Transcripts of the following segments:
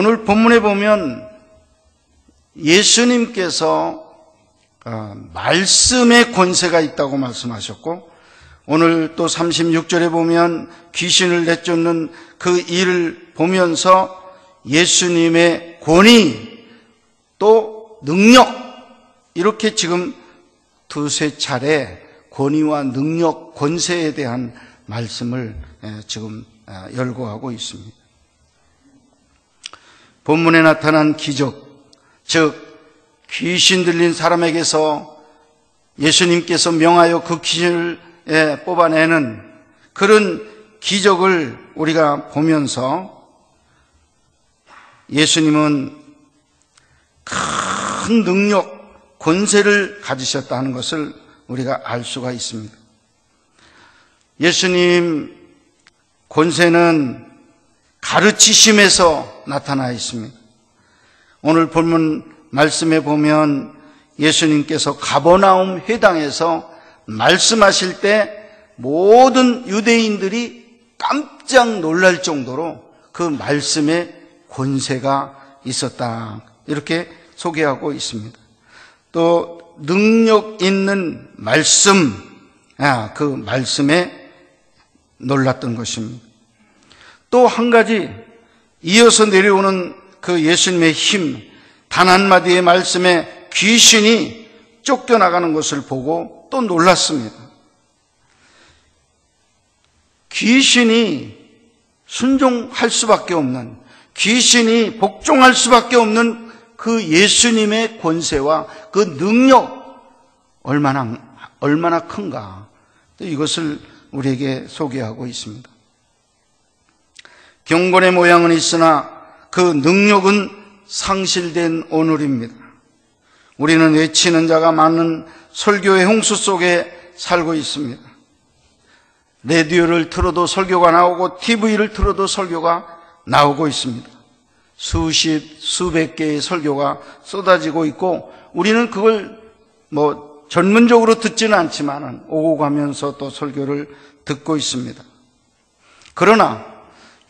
오늘 본문에 보면 예수님께서 말씀의 권세가 있다고 말씀하셨고, 오늘 또 36절에 보면 귀신을 내쫓는 그 일을 보면서 예수님의 권위 또 능력, 이렇게 지금 두세 차례 권위와 능력, 권세에 대한 말씀을 지금 열거하고 있습니다. 본문에 나타난 기적, 즉 귀신 들린 사람에게서 예수님께서 명하여 그 귀신을 뽑아내는 그런 기적을 우리가 보면서 예수님은 큰 능력, 권세를 가지셨다는 것을 우리가 알 수가 있습니다. 예수님 권세는 가르치심에서 나타나 있습니다. 오늘 본문 말씀에 보면 예수님께서 가버나움 회당에서 말씀하실 때 모든 유대인들이 깜짝 놀랄 정도로 그 말씀에 권세가 있었다, 이렇게 소개하고 있습니다. 또 능력 있는 말씀, 그 말씀에 놀랐던 것입니다. 또 한 가지, 이어서 내려오는 그 예수님의 힘, 단 한마디의 말씀에 귀신이 쫓겨나가는 것을 보고 또 놀랐습니다. 귀신이 순종할 수밖에 없는, 귀신이 복종할 수밖에 없는 그 예수님의 권세와 그 능력, 얼마나 큰가, 이것을 우리에게 소개하고 있습니다. 경건의 모양은 있으나 그 능력은 상실된 오늘입니다. 우리는 외치는 자가 많은 설교의 홍수 속에 살고 있습니다. 라디오를 틀어도 설교가 나오고 TV를 틀어도 설교가 나오고 있습니다. 수백 개의 설교가 쏟아지고 있고, 우리는 그걸 전문적으로 듣지는 않지만 오고 가면서 또 설교를 듣고 있습니다. 그러나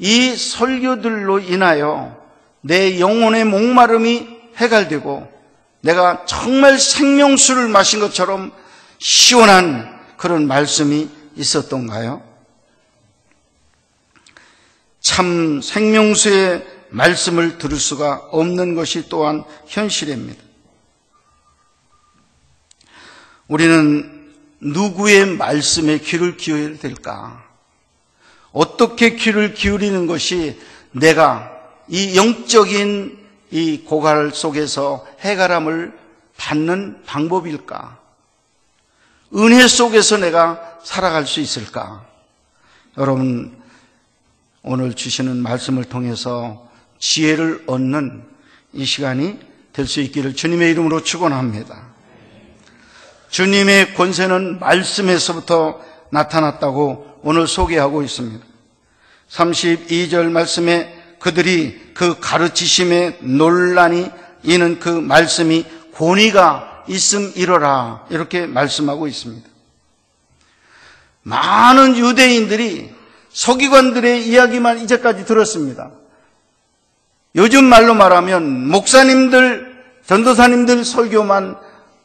이 설교들로 인하여 내 영혼의 목마름이 해갈되고 내가 정말 생명수를 마신 것처럼 시원한 그런 말씀이 있었던가요? 참 생명수의 말씀을 들을 수가 없는 것이 또한 현실입니다. 우리는 누구의 말씀에 귀를 기울여야 될까? 어떻게 귀를 기울이는 것이 내가 이 영적인 이 고갈 속에서 해결함을 받는 방법일까? 은혜 속에서 내가 살아갈 수 있을까? 여러분, 오늘 주시는 말씀을 통해서 지혜를 얻는 이 시간이 될 수 있기를 주님의 이름으로 축원합니다. 주님의 권세는 말씀에서부터 나타났다고 오늘 소개하고 있습니다. 32절 말씀에 그들이 그 가르치심에 논란이 이는 그 말씀이 권위가 있음이러라, 이렇게 말씀하고 있습니다. 많은 유대인들이 서기관들의 이야기만 이제까지 들었습니다. 요즘 말로 말하면 목사님들, 전도사님들 설교만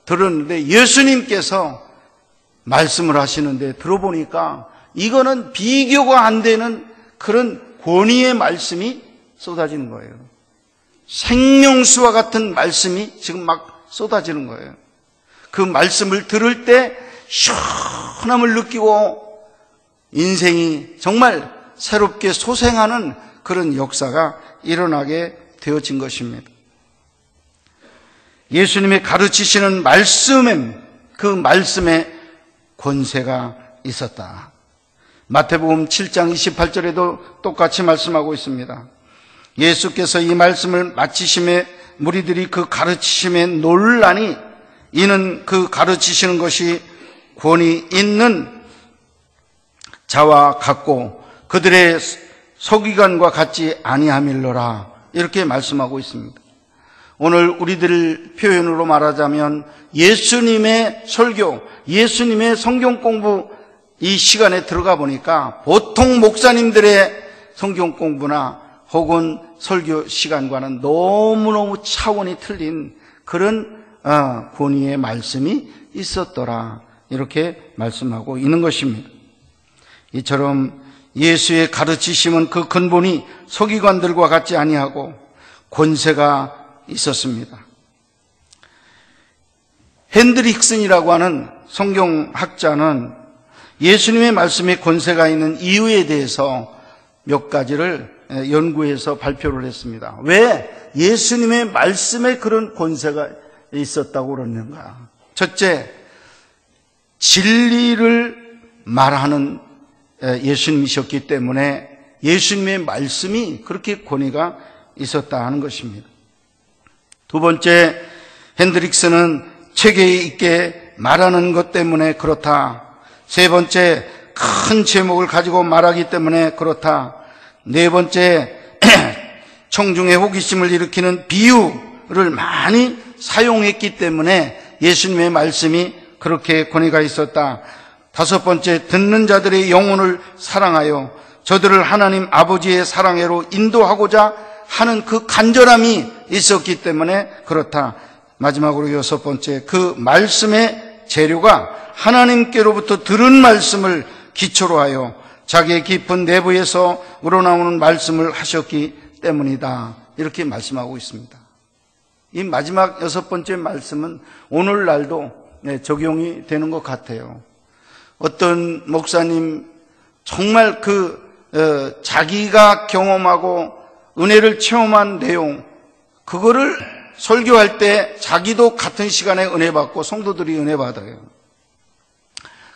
들었는데 예수님께서 말씀을 하시는데 들어보니까 이거는 비교가 안 되는 그런 권위의 말씀이 쏟아지는 거예요. 생명수와 같은 말씀이 지금 막 쏟아지는 거예요. 그 말씀을 들을 때 시원함을 느끼고 인생이 정말 새롭게 소생하는 그런 역사가 일어나게 되어진 것입니다. 예수님의 가르치시는 말씀에, 그 말씀에 권세가 있었다. 마태복음 7장 28절에도 똑같이 말씀하고 있습니다. 예수께서 이 말씀을 마치심에 무리들이 그 가르치심에 논란이 이는 그 가르치시는 것이 권위 있는 자와 같고 그들의 서기관과 같지 아니함일러라, 이렇게 말씀하고 있습니다. 오늘 우리들 표현으로 말하자면 예수님의 설교, 예수님의 성경 공부 이 시간에 들어가 보니까 보통 목사님들의 성경 공부나 혹은 설교 시간과는 너무너무 차원이 틀린 그런 권위의 말씀이 있었더라, 이렇게 말씀하고 있는 것입니다. 이처럼 예수의 가르치심은 그 근본이 서기관들과 같지 아니하고 권세가 있었습니다. 핸드릭슨이라고 하는 성경학자는 예수님의 말씀에 권세가 있는 이유에 대해서 몇 가지를 연구해서 발표를 했습니다. 왜 예수님의 말씀에 그런 권세가 있었다고 그러는가? 첫째, 진리를 말하는 예수님이셨기 때문에 예수님의 말씀이 그렇게 권위가 있었다 하는 것입니다. 두 번째, 핸드릭스는 체계 있게 말하는 것 때문에 그렇다. 세 번째, 큰 제목을 가지고 말하기 때문에 그렇다. 네 번째, 청중의 호기심을 일으키는 비유를 많이 사용했기 때문에 예수님의 말씀이 그렇게 권위가 있었다. 다섯 번째, 듣는 자들의 영혼을 사랑하여 저들을 하나님 아버지의 사랑으로 인도하고자 하는 그 간절함이 있었기 때문에 그렇다. 마지막으로 여섯 번째, 그 말씀의 재료가 하나님께로부터 들은 말씀을 기초로 하여 자기의 깊은 내부에서 우러나오는 말씀을 하셨기 때문이다, 이렇게 말씀하고 있습니다. 이 마지막 여섯 번째 말씀은 오늘날도 적용이 되는 것 같아요. 어떤 목사님 정말 자기가 경험하고 은혜를 체험한 내용, 그거를 설교할 때 자기도 같은 시간에 은혜 받고 성도들이 은혜 받아요.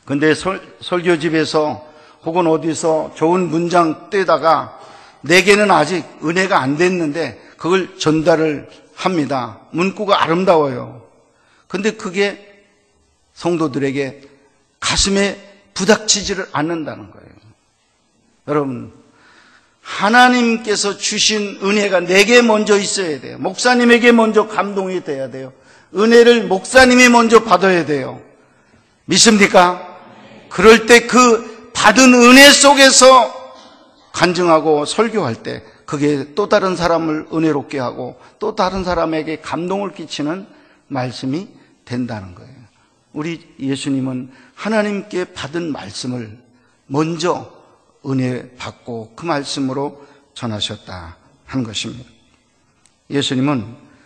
근데 설교집에서 혹은 어디서 좋은 문장 떼다가 내게는 아직 은혜가 안 됐는데 그걸 전달을 합니다. 문구가 아름다워요. 근데 그게 성도들에게 가슴에 부닥치지를 않는다는 거예요. 여러분, 하나님께서 주신 은혜가 내게 먼저 있어야 돼요. 목사님에게 먼저 감동이 돼야 돼요. 은혜를 목사님이 먼저 받아야 돼요. 믿습니까? 그럴 때 그 받은 은혜 속에서 간증하고 설교할 때 그게 또 다른 사람을 은혜롭게 하고 또 다른 사람에게 감동을 끼치는 말씀이 된다는 거예요. 우리 예수님은 하나님께 받은 말씀을 먼저 은혜 받고 그 말씀으로 전하셨다 하는 것입니다. 예수님은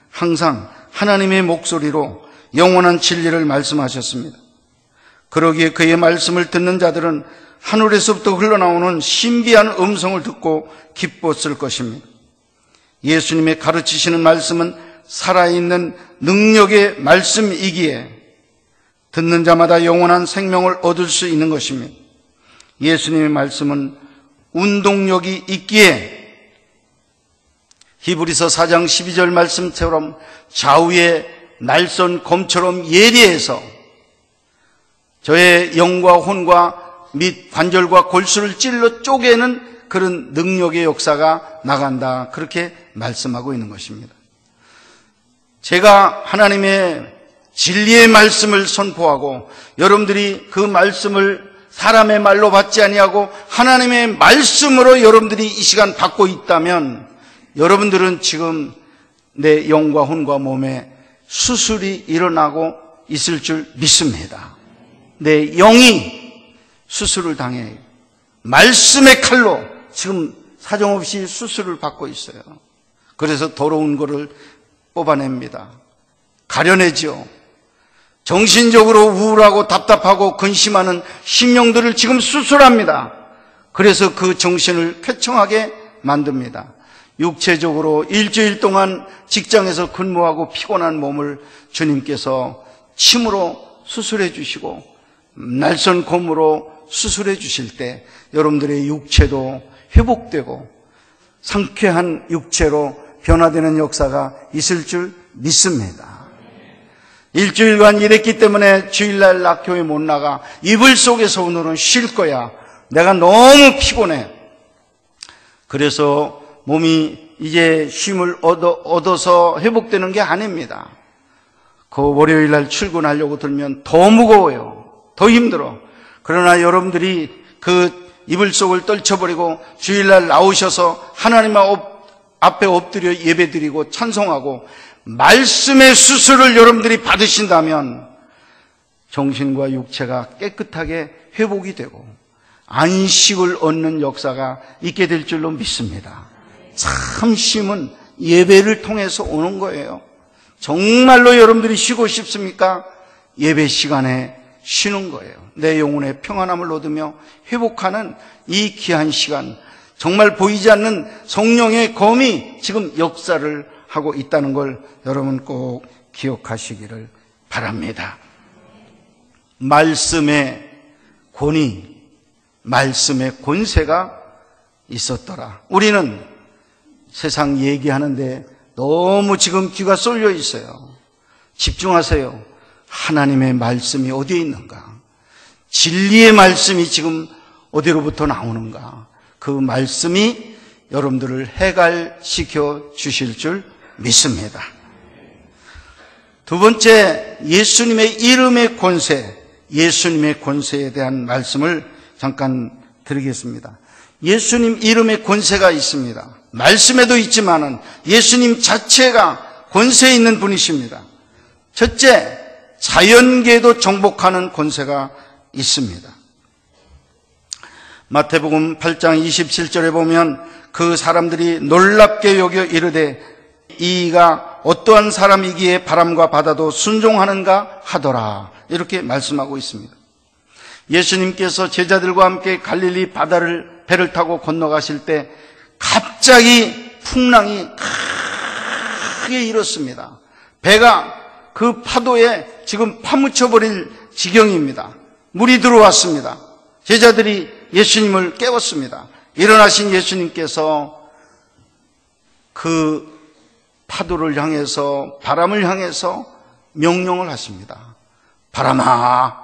항상 하나님의 목소리로 영원한 진리를 말씀하셨습니다. 그러기에 그의 말씀을 듣는 자들은 하늘에서부터 흘러나오는 신비한 음성을 듣고 기뻤을 것입니다. 예수님의 가르치시는 말씀은 살아있는 능력의 말씀이기에 듣는 자마다 영원한 생명을 얻을 수 있는 것입니다. 예수님의 말씀은 운동력이 있기에 히브리서 4장 12절 말씀처럼 좌우의 날선 검처럼 예리해서 저의 영과 혼과 및 관절과 골수를 찔러 쪼개는 그런 능력의 역사가 나간다, 그렇게 말씀하고 있는 것입니다. 제가 하나님의 진리의 말씀을 선포하고 여러분들이 그 말씀을 사람의 말로 받지 아니하고 하나님의 말씀으로 여러분들이 이 시간 받고 있다면 여러분들은 지금 내 영과 혼과 몸에 수술이 일어나고 있을 줄 믿습니다. 내 영이 수술을 당해요. 말씀의 칼로 지금 사정없이 수술을 받고 있어요. 그래서 더러운 거를 뽑아냅니다. 가려내죠. 정신적으로 우울하고 답답하고 근심하는 심령들을 지금 수술합니다. 그래서 그 정신을 쾌청하게 만듭니다. 육체적으로 일주일 동안 직장에서 근무하고 피곤한 몸을 주님께서 침으로 수술해 주시고 날선 곰으로 수술해 주실 때 여러분들의 육체도 회복되고 상쾌한 육체로 변화되는 역사가 있을 줄 믿습니다. 일주일간 일했기 때문에 주일날 나 교회 못 나가. 이불 속에서 오늘은 쉴 거야. 내가 너무 피곤해. 그래서 몸이 이제 쉼을 얻어서 회복되는 게 아닙니다. 그 월요일날 출근하려고 들면 더 무거워요. 더 힘들어. 그러나 여러분들이 그 이불 속을 떨쳐버리고 주일날 나오셔서 하나님 앞에 엎드려 예배드리고 찬송하고 말씀의 수술을 여러분들이 받으신다면 정신과 육체가 깨끗하게 회복이 되고 안식을 얻는 역사가 있게 될 줄로 믿습니다. 참 쉼은 예배를 통해서 오는 거예요. 정말로 여러분들이 쉬고 싶습니까? 예배 시간에 쉬는 거예요. 내 영혼의 평안함을 얻으며 회복하는 이 귀한 시간, 정말 보이지 않는 성령의 검이 지금 역사를 하고 있다는 걸 여러분 꼭 기억하시기를 바랍니다. 말씀의 권위, 말씀의 권세가 있었더라. 우리는 세상 얘기하는데 너무 지금 귀가 쏠려 있어요. 집중하세요. 하나님의 말씀이 어디에 있는가? 진리의 말씀이 지금 어디로부터 나오는가? 그 말씀이 여러분들을 해갈시켜 주실 줄 믿습니다. 두 번째, 예수님의 이름의 권세, 예수님의 권세에 대한 말씀을 잠깐 드리겠습니다. 예수님 이름의 권세가 있습니다. 말씀에도 있지만은 예수님 자체가 권세 있는 분이십니다. 첫째, 자연계도 정복하는 권세가 있습니다. 마태복음 8장 27절에 보면 그 사람들이 놀랍게 여겨 이르되 이가 어떠한 사람이기에 바람과 바다도 순종하는가 하더라. 이렇게 말씀하고 있습니다. 예수님께서 제자들과 함께 갈릴리 바다를 배를 타고 건너가실 때 갑자기 풍랑이 크게 일었습니다. 배가 그 파도에 지금 파묻혀버릴 지경입니다. 물이 들어왔습니다. 제자들이 예수님을 깨웠습니다. 일어나신 예수님께서 그 파도를 향해서, 바람을 향해서 명령을 하십니다. 바람아,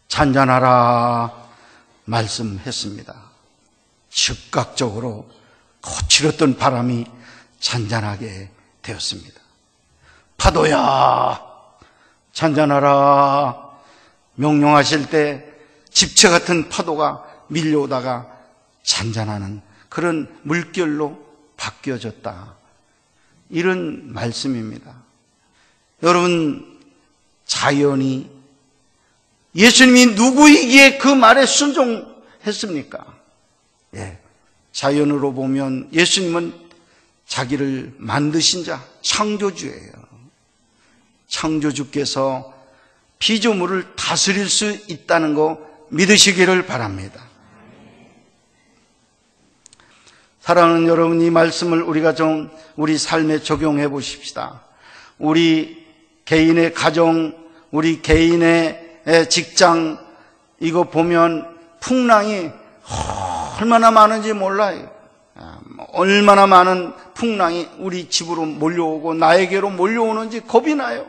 잔잔하라 말씀했습니다. 즉각적으로 거칠었던 바람이 잔잔하게 되었습니다. 파도야, 잔잔하라 명령하실 때 집체 같은 파도가 밀려오다가 잔잔하는 그런 물결로 바뀌어졌다. 이런 말씀입니다. 여러분, 자연이 예수님이 누구이기에 그 말에 순종했습니까? 예, 자연으로 보면 예수님은 자기를 만드신 자, 창조주예요. 창조주께서 피조물을 다스릴 수 있다는 거 믿으시기를 바랍니다. 사랑하는 여러분, 이 말씀을 우리가 좀 우리 삶에 적용해 보십시다. 우리 개인의 가정, 우리 개인의 직장, 이거 보면 풍랑이 얼마나 많은지 몰라요. 얼마나 많은 풍랑이 우리 집으로 몰려오고 나에게로 몰려오는지 겁이 나요.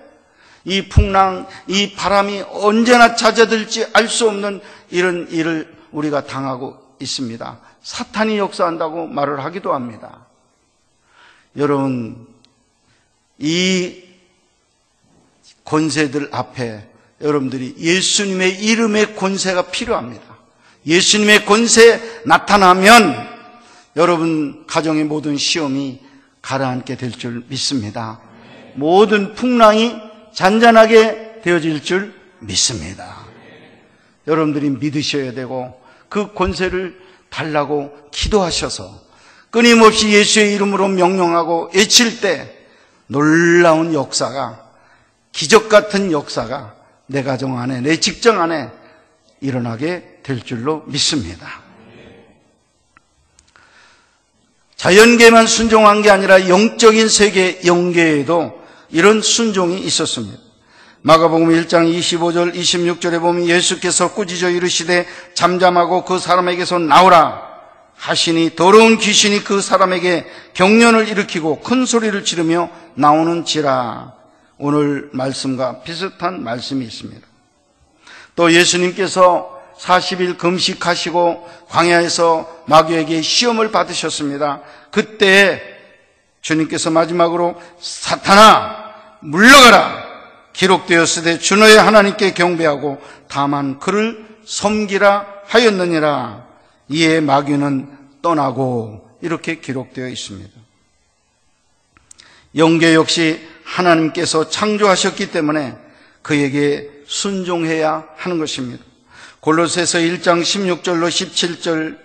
이 풍랑, 이 바람이 언제나 잦아들지 알 수 없는 이런 일을 우리가 당하고 있습니다. 사탄이 역사한다고 말을 하기도 합니다. 여러분, 이 권세들 앞에 여러분들이 예수님의 이름의 권세가 필요합니다. 예수님의 권세 나타나면 여러분 가정의 모든 시험이 가라앉게 될 줄 믿습니다. 모든 풍랑이 잔잔하게 되어질 줄 믿습니다. 여러분들이 믿으셔야 되고 그 권세를 달라고 기도하셔서 끊임없이 예수의 이름으로 명령하고 외칠 때 놀라운 역사가, 기적 같은 역사가 내 가정 안에, 내 직장 안에 일어나게 될 줄로 믿습니다. 자연계만 순종한 게 아니라 영적인 세계, 영계에도 이런 순종이 있었습니다. 마가복음 1장 25절 26절에 보면 예수께서 꾸짖어 이르시되 잠잠하고 그 사람에게서 나오라 하시니 더러운 귀신이 그 사람에게 경련을 일으키고 큰 소리를 지르며 나오는지라. 오늘 말씀과 비슷한 말씀이 있습니다. 또 예수님께서 40일 금식하시고 광야에서 마귀에게 시험을 받으셨습니다. 그때 주님께서 마지막으로 사탄아 물러가라 기록되었으되 주 너의 하나님께 경배하고 다만 그를 섬기라 하였느니라. 이에 마귀는 떠나고 이렇게 기록되어 있습니다. 영계 역시 하나님께서 창조하셨기 때문에 그에게 순종해야 하는 것입니다. 골로새서 1장 16절로 17절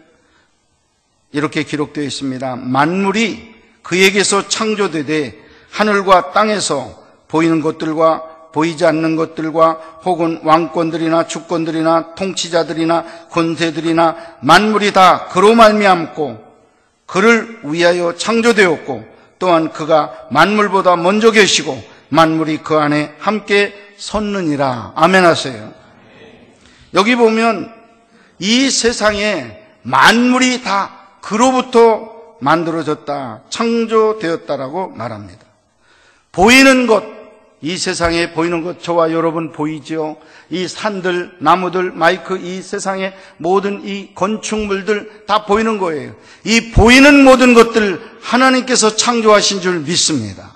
이렇게 기록되어 있습니다. 만물이 그에게서 창조되되 하늘과 땅에서 보이는 것들과 보이지 않는 것들과 혹은 왕권들이나 주권들이나 통치자들이나 권세들이나 만물이 다 그로 말미암고 그를 위하여 창조되었고 또한 그가 만물보다 먼저 계시고 만물이 그 안에 함께 섰느니라. 아멘 하세요. 여기 보면 이 세상에 만물이 다 그로부터 만들어졌다, 창조되었다라고 말합니다. 보이는 것, 이 세상에 보이는 것, 저와 여러분 보이죠? 이 산들, 나무들, 마이크, 이 세상의 모든 이 건축물들 다 보이는 거예요. 이 보이는 모든 것들 하나님께서 창조하신 줄 믿습니다.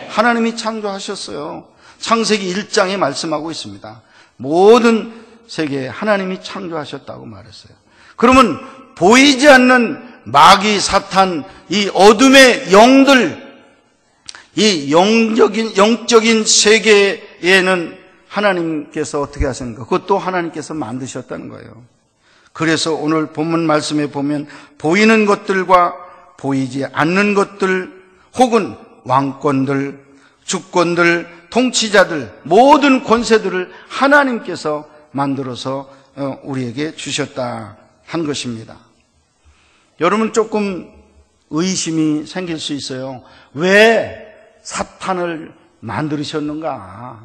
하나님이 창조하셨어요. 창세기 1장에 말씀하고 있습니다. 모든 세계에 하나님이 창조하셨다고 말했어요. 그러면 보이지 않는 마귀, 사탄, 이 어둠의 영들, 이 영적인 세계에는 하나님께서 어떻게 하셨는가? 그것도 하나님께서 만드셨다는 거예요. 그래서 오늘 본문 말씀에 보면 보이는 것들과 보이지 않는 것들 혹은 왕권들, 주권들, 통치자들, 모든 권세들을 하나님께서 만들어서 우리에게 주셨다 한 것입니다. 여러분 조금 의심이 생길 수 있어요. 왜 사탄을 만드셨는가?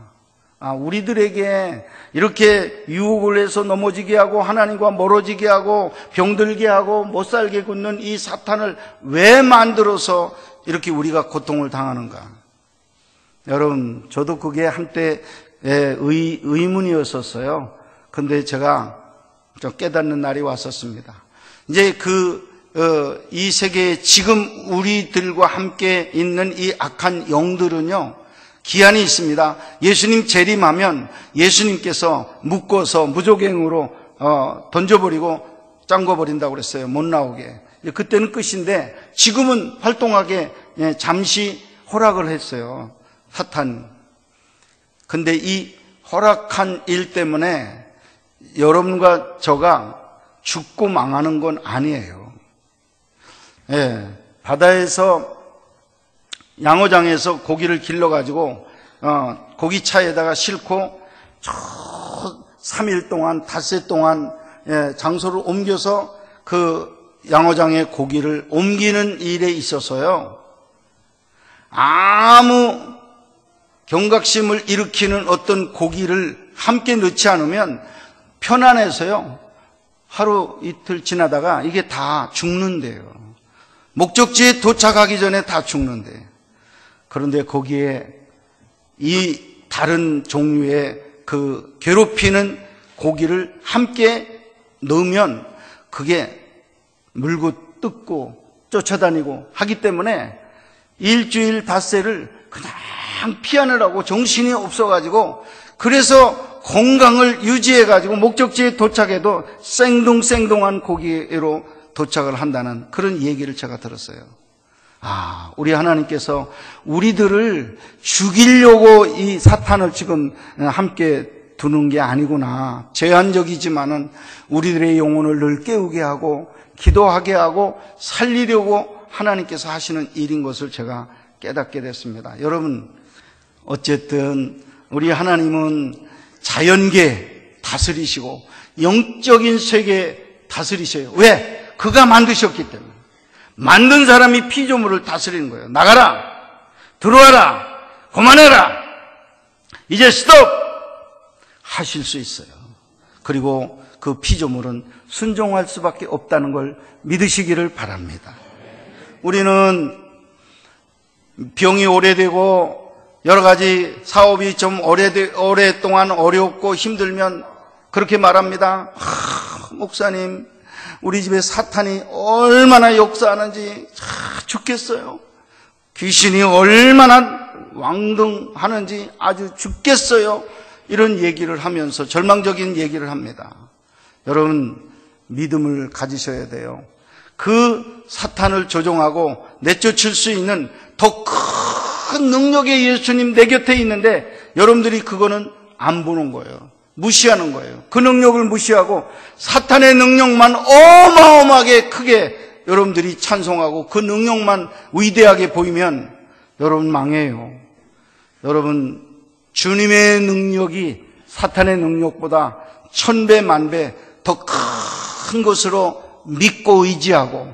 우리들에게 이렇게 유혹을 해서 넘어지게 하고 하나님과 멀어지게 하고 병들게 하고 못살게 굽는 이 사탄을 왜 만들어서 이렇게 우리가 고통을 당하는가? 여러분, 저도 그게 한때 의문이었었어요. 근데 제가 좀 깨닫는 날이 왔었습니다. 이제 이 세계에 지금 우리들과 함께 있는 이 악한 영들은요, 기한이 있습니다. 예수님 재림하면 예수님께서 묶어서 무조갱으로 던져버리고 잠궈버린다고 그랬어요. 못 나오게. 그때는 끝인데 지금은 활동하게 잠시 허락을 했어요. 사탄. 근데 이 허락한 일 때문에 여러분과 저가 죽고 망하는 건 아니에요. 바다에서 양어장에서 고기를 길러가지고 고기차에다가 싣고 3일 동안 닷새 동안 장소를 옮겨서 그 양어장의 고기를 옮기는 일에 있어서요, 아무 경각심을 일으키는 어떤 고기를 함께 넣지 않으면 편안해서요 하루 이틀 지나다가 이게 다 죽는데요. 목적지에 도착하기 전에 다 죽는데, 그런데 거기에 이 다른 종류의 그 괴롭히는 고기를 함께 넣으면 그게 물고 뜯고 쫓아다니고 하기 때문에 일주일 닷새를 그냥 피하느라고 정신이 없어가지고, 그래서 건강을 유지해가지고 목적지에 도착해도 생동생동한 고기로 도착을 한다는 그런 얘기를 제가 들었어요. 우리 하나님께서 우리들을 죽이려고 이 사탄을 지금 함께 두는 게 아니구나. 제한적이지만은 우리들의 영혼을 늘 깨우게 하고 기도하게 하고 살리려고 하나님께서 하시는 일인 것을 제가 깨닫게 됐습니다. 여러분, 어쨌든 우리 하나님은 자연계 다스리시고 영적인 세계 다스리셔요. 왜? 그가 만드셨기 때문에. 만든 사람이 피조물을 다스리는 거예요. 나가라, 들어와라, 그만해라, 이제 스톱 하실 수 있어요. 그리고 그 피조물은 순종할 수밖에 없다는 걸 믿으시기를 바랍니다. 우리는 병이 오래되고 여러 가지 사업이 좀 오랫동안 어렵고 힘들면 그렇게 말합니다. 목사님, 우리 집에 사탄이 얼마나 역사하는지 죽겠어요. 귀신이 얼마나 왕등하는지 아주 죽겠어요. 이런 얘기를 하면서 절망적인 얘기를 합니다. 여러분, 믿음을 가지셔야 돼요. 그 사탄을 조종하고 내쫓을 수 있는 더 큰 능력의 예수님 내 곁에 있는데 여러분들이 그거는 안 보는 거예요. 무시하는 거예요. 그 능력을 무시하고 사탄의 능력만 어마어마하게 크게 여러분들이 찬송하고 그 능력만 위대하게 보이면 여러분 망해요. 여러분, 주님의 능력이 사탄의 능력보다 1000배 만배 더 큰 것으로 믿고 의지하고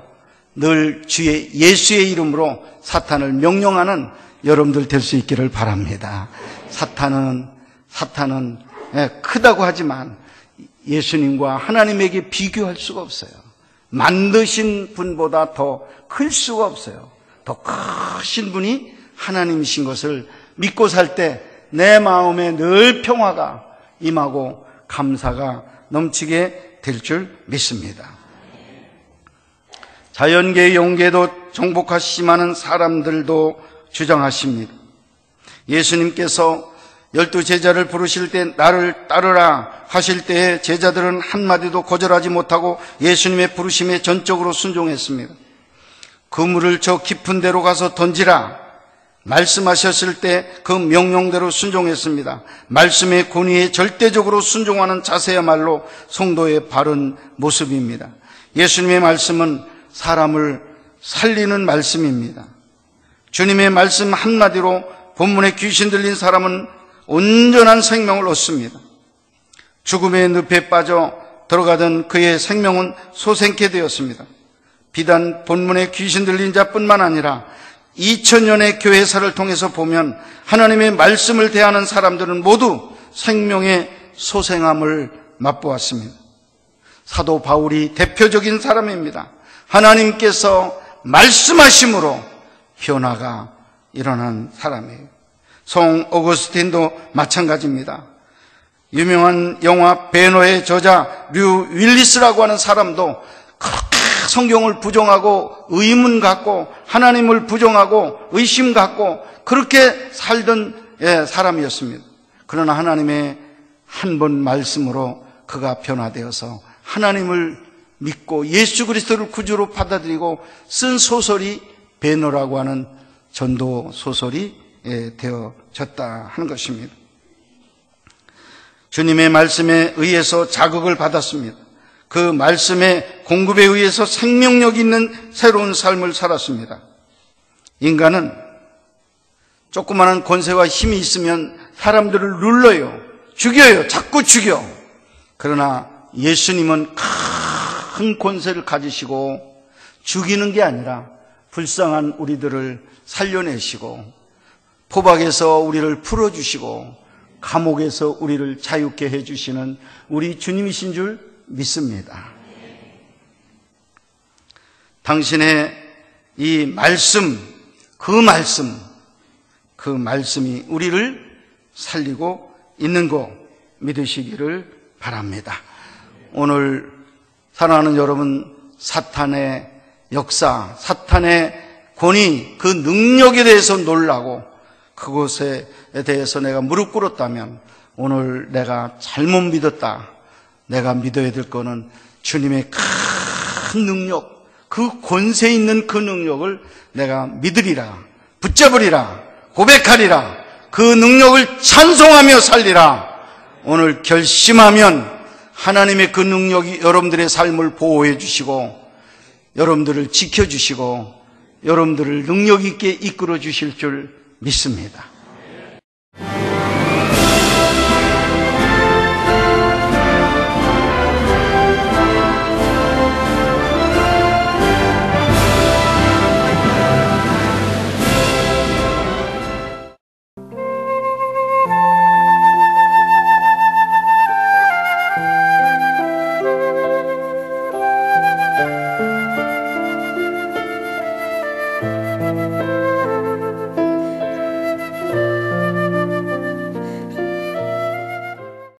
늘 주의 예수의 이름으로 사탄을 명령하는 여러분들 될 수 있기를 바랍니다. 사탄은 크다고 하지만 예수님과 하나님에게 비교할 수가 없어요. 만드신 분보다 더 클 수가 없어요. 더 크신 분이 하나님이신 것을 믿고 살 때 내 마음에 늘 평화가 임하고 감사가 넘치게 될 줄 믿습니다. 자연계의 영계도 정복하시마는 사람들도 주장하십니다. 예수님께서 12제자를 부르실 때 나를 따르라 하실 때에 제자들은 한마디도 거절하지 못하고 예수님의 부르심에 전적으로 순종했습니다. 그물을 저 깊은 데로 가서 던지라 말씀하셨을 때 그 명령대로 순종했습니다. 말씀의 권위에 절대적으로 순종하는 자세야말로 성도의 바른 모습입니다. 예수님의 말씀은 사람을 살리는 말씀입니다. 주님의 말씀 한마디로 본문에 귀신 들린 사람은 온전한 생명을 얻습니다. 죽음의 늪에 빠져 들어가던 그의 생명은 소생케 되었습니다. 비단 본문에 귀신 들린 자뿐만 아니라 2000년의 교회사를 통해서 보면 하나님의 말씀을 대하는 사람들은 모두 생명의 소생함을 맛보았습니다. 사도 바울이 대표적인 사람입니다. 하나님께서 말씀하심으로 변화가 일어난 사람이에요. 성 어거스틴도 마찬가지입니다. 유명한 영화 베너의 저자 류 윌리스라고 하는 사람도 그렇게 성경을 부정하고 의문 갖고 하나님을 부정하고 의심 갖고 그렇게 살던 사람이었습니다. 그러나 하나님의 한 번 말씀으로 그가 변화되어서 하나님을 믿고 예수 그리스도를 구주로 받아들이고 쓴 소설이 베너라고 하는 전도 소설이 되어졌다 하는 것입니다. 주님의 말씀에 의해서 자극을 받았습니다. 그 말씀의 공급에 의해서 생명력 있는 새로운 삶을 살았습니다. 인간은 조그마한 권세와 힘이 있으면 사람들을 눌러요. 죽여요. 자꾸 죽여. 그러나 예수님은 큰 권세를 가지시고 죽이는 게 아니라 불쌍한 우리들을 살려내시고 포박에서 우리를 풀어주시고 감옥에서 우리를 자유케 해주시는 우리 주님이신 줄 믿습니다. 당신의 이 말씀, 그 말씀이 우리를 살리고 있는 거 믿으시기를 바랍니다. 오늘 사랑하는 여러분, 사탄의 역사, 사탄의 권위, 그 능력에 대해서 놀라고 그것에 대해서 내가 무릎 꿇었다면 오늘 내가 잘못 믿었다. 내가 믿어야 될 거는 주님의 큰 능력, 그 권세 있는 그 능력을 내가 믿으리라, 붙잡으리라, 고백하리라, 그 능력을 찬송하며 살리라. 오늘 결심하면 하나님의 그 능력이 여러분들의 삶을 보호해 주시고 여러분들을 지켜주시고 여러분들을 능력 있게 이끌어 주실 줄 믿습니다.